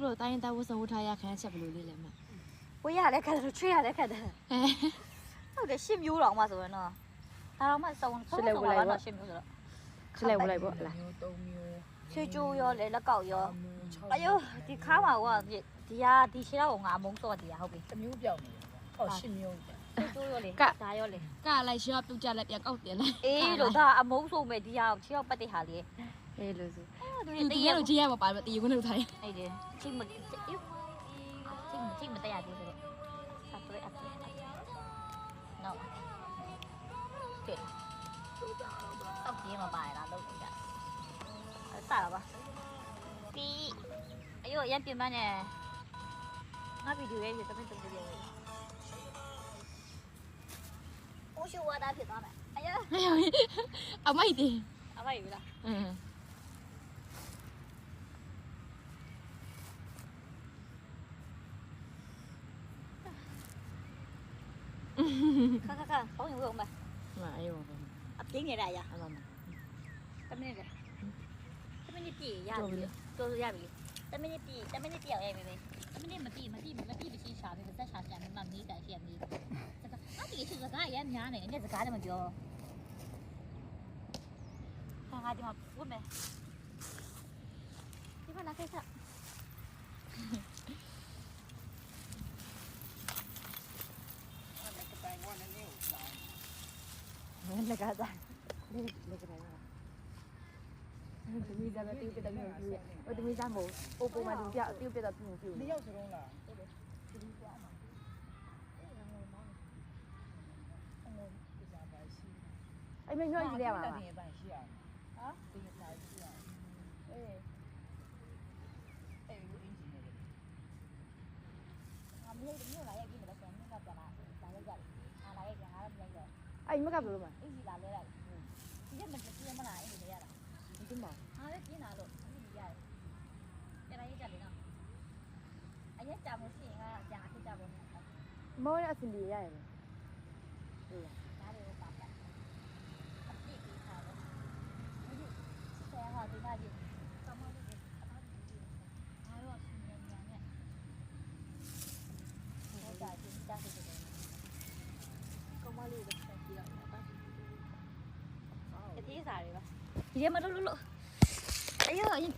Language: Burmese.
လိုတိုင်းတာဝတ်စဝတ်ထားရခန်းချက်ဘလို့လေးလဲမဝေးရလဲခက်တယ်ချွေးရလဲခက်တယ်ဟုတ်တယ်10မျိုးတော့မှဆိုရင်တော့ဒါတော့မှစုံတော့10မျိုးဆိုတော့ ချက်လဲဝလိုက်ပေါ့လား မျိုး3မျိုး ချွေးကျိုးရောလေလက်ကောက်ရောအယိုဒီခါမှာကဒီရှေ့တော့ငါမုံတော့တရားဟုတ်ပြီ တစ်မျိုးပြောင်းနေတယ်ဟော10မျိုးပဲ ချွေးကျိုးရောလေဒါရောလေ ကလိုက်ရှော့ပြုတ်ကြလက်ပြန်ကောက်တယ်လေ အေးလို့ဒါအမုံဆိုမဲ့ဒီဟာချောက်ပတ်တဲ့ဟာလေး အေးလို့ဆို သူ ဒီရလို့ကြီးရပါပါတီးဝင်လို့ထိုင် အဲ့ဒီချိန်မတရားသေးတယ်အပရက်နော်ကဲတော့ပြေးမပါလားတော့ကြစတာပါပြီးအယောရပြင်ပန်းနေငါဗီဒီယိုရေးတမင်တုံးကြည့်ရတယ်။我去我打皮装的，哎呀， အမိုက်တင် 阿妈有了， 看，好有用没？ မအေးပါဘူး 啊，平你来呀， အဲ့လိုမ 咱们那个，咱们那地压比，都是压比，咱们那地要压比呗，咱们那没地不是啥的，在啥下面嘛没在下面，这个，那这个是干也没呢，人家是干的么叫？看看地方不没，地方拿开上。 လက်ကစားလက်ကတိုင်းတမီးစားပဲပြုတ်ပြတဲ့မျိုးပြဟိုတမီးစားမို့ပို့ပုံမှန်ပြပြုတ်ပြတဲ့ပြုတ်ပြုတ် နှစ်ယောက်စလုံးလား အဲ့မမျိုးကြီးလဲပါလား တင်ပိုင်ရှိရဟာတင်ပိုင်ရှိရအေးအဲ့ဒီအင်ဂျင်နီယာ 啊，没有来也给你了，先那个别拿，拿也给，啊拿也给，拿了没有， အဲ့မကဘလို့မ 一起拿来了，直接没拿，一起来了， ဒီမှာ 啊这几拿了，一起来，给他一家里呢，哎呀家不行啊，家是家不行， မောရအစင်ပြေရတယ်ဟုတ် 哪里有办法？啊自己看的，我就现在哈对他的，怎么的，还有10年呢，我家就家是这个。 ကောင်းမလေးပဲဆက်ကြည့်ရအောင်ပါ cái tí xài đi ba. Gì mà lúc. Ấy ơi.